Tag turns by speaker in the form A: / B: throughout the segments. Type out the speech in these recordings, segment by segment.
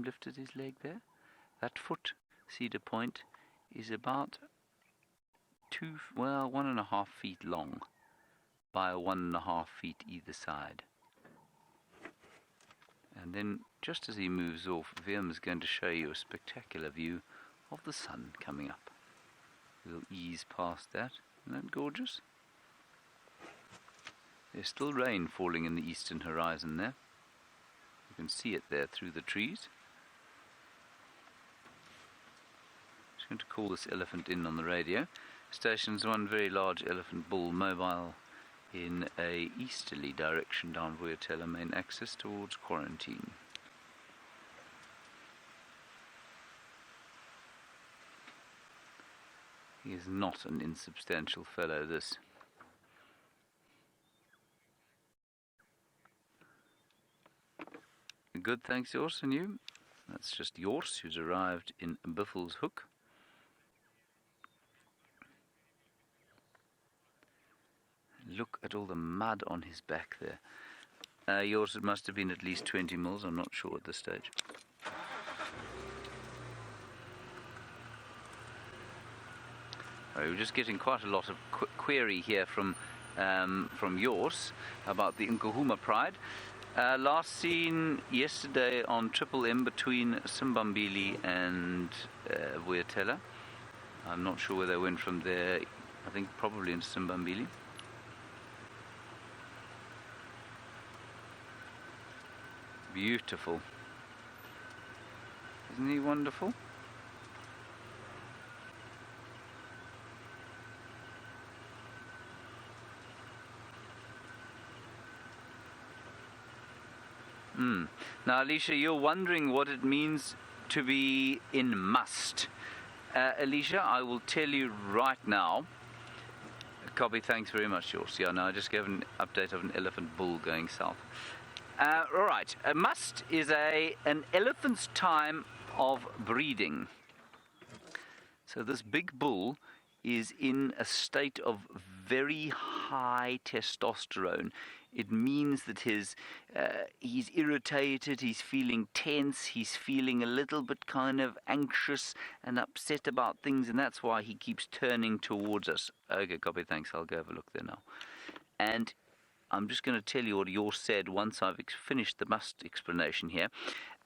A: lifted his leg there. That foot, Cedar Point, is about 1.5 feet long by 1.5 feet either side. And then, just as he moves off, Willem is going to show you a spectacular view of the sun coming up. We'll ease past that. Isn't that gorgeous? There's still rain falling in the eastern horizon there. You can see it there through the trees. Just going to call this elephant in on the radio. Stations one very large elephant bull mobile in a easterly direction down Vuyatela main axis towards Quarantine. He is not an insubstantial fellow, this. Good, thanks, Jors, and you? That's just Jors, who's arrived in Buffelshoek. Look at all the mud on his back there. Yours, it must have been at least 20 mils, I'm not sure at this stage. We're just getting quite a lot of query here from yours about the Nkuhuma Pride. Last seen yesterday on Triple M between Simbambili and Vuyatela. I'm not sure where they went from there. I think probably into Simbambili. Beautiful. Isn't he wonderful? Now, Alicia, you're wondering what it means to be in must. Alicia, I will tell you right now. Copy, thanks very much, George. Yeah, no, I just gave an update of an elephant bull going south. All right, a must is an elephant's time of breeding. So this big bull is in a state of very high testosterone. It means that he's irritated, he's feeling tense, he's feeling a little bit kind of anxious and upset about things, and that's why he keeps turning towards us. Okay, copy, thanks, I'll go have a look there now. And I'm just going to tell you what yours said once I've finished the must explanation here.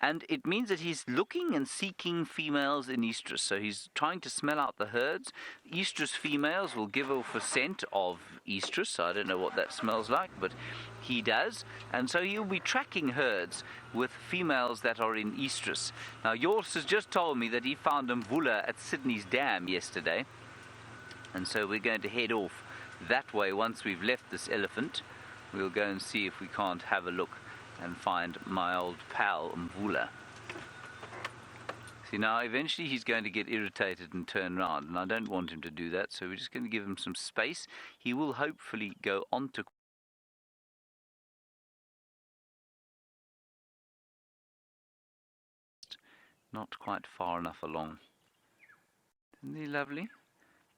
A: And it means that he's looking and seeking females in estrus. So he's trying to smell out the herds. Estrus females will give off a scent of estrus. I don't know what that smells like, but he does. And so he'll be tracking herds with females that are in estrus. Now, yours has just told me that he found a mvula at Sydney's Dam yesterday. And so we're going to head off that way once we've left this elephant. We'll go and see if we can't have a look and find my old pal Mvula. See, now eventually he's going to get irritated and turn around, and I don't want him to do that, so we're just going to give him some space. He will hopefully go on to not quite far enough along. Isn't he lovely?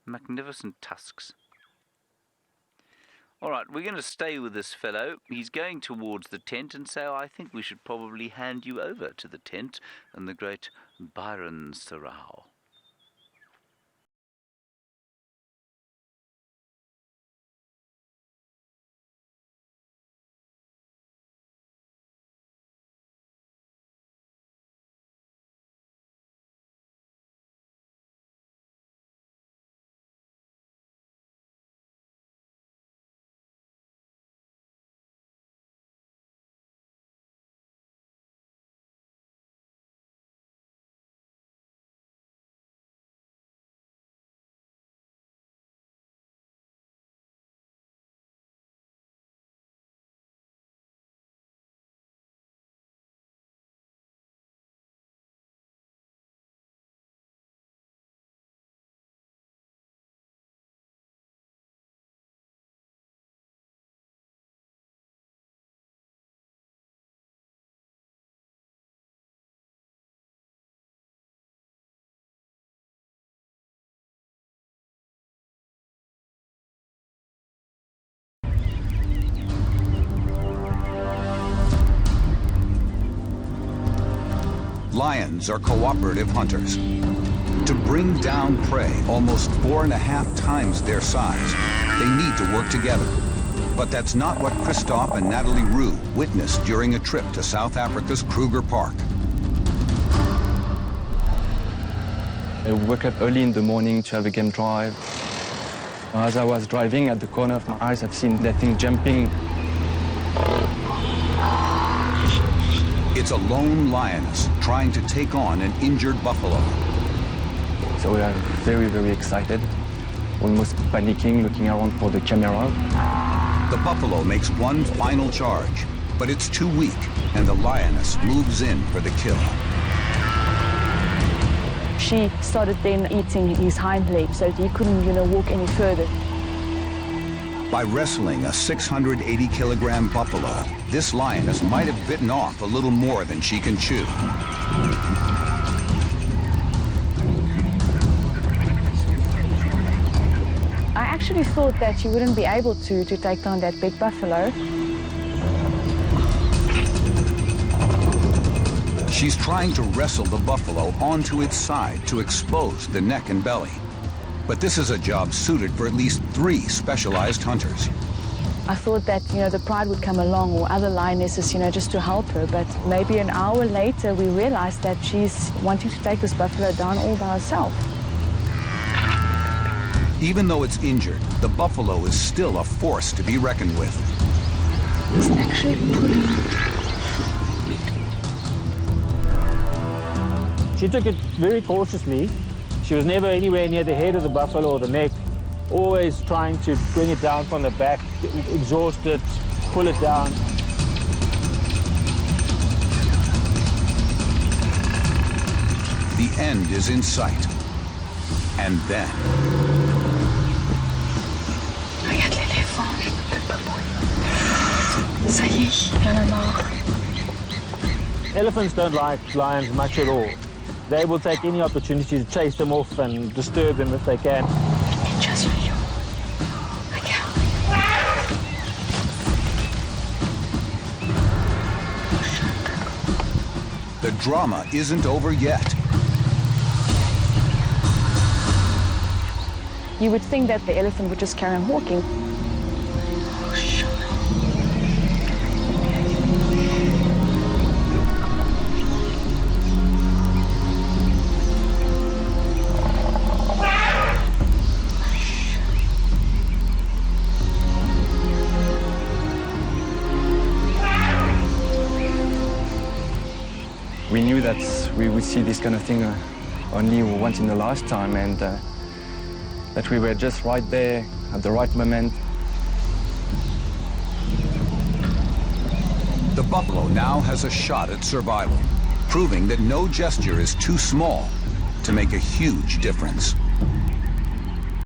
A: Magnificent tusks. All right, we're going to stay with this fellow. He's going towards the tent, and so I think we should probably hand you over to the tent and the great Byron Sarau.
B: lions are cooperative hunters. To bring down prey almost 4.5 times their size, they need to work together. But that's not what Christophe and Natalie Roux witnessed during a trip to South Africa's Kruger Park.
C: I woke up early in the morning to have a game drive. As I was driving, at the corner of my eyes, I've seen that thing jumping.
B: It's a lone lioness trying to take on an injured buffalo.
C: So we are very, very excited, almost panicking, looking around for the camera.
B: The buffalo makes one final charge, but it's too weak, and the lioness moves in for the kill.
D: She started then eating his hind leg, so he couldn't, walk any further.
B: By wrestling a 680-kilogram buffalo, this lioness might have bitten off a little more than she can chew.
D: I actually thought that she wouldn't be able to take down that big buffalo.
B: She's trying to wrestle the buffalo onto its side to expose the neck and belly. But this is a job suited for at least 3 specialized hunters.
D: I thought that, the pride would come along or other lionesses, just to help her. But maybe an hour later, we realized that she's wanting to take this buffalo down all by herself.
B: Even though it's injured, the buffalo is still a force to be reckoned with.
D: It's actually pulling.
E: She took it very cautiously. She was never anywhere near the head of the buffalo or the neck, always trying to bring it down from the back, exhaust it, pull it down.
B: The end is in sight. And then...
D: Regarde l'éléphant, je ne peux pas mourir. Ça y est, il y en a marre.
E: Elephants don't like lions much at all. They will take any opportunity to chase them off and disturb them if they can.
D: Just for you. Regarde.
B: The drama isn't over yet.
D: You would think that the elephant would just carry on walking.
C: We knew that we would see this kind of thing only once in a lifetime, and that we were just right there at the right moment.
B: The buffalo now has a shot at survival, proving that no gesture is too small to make a huge difference.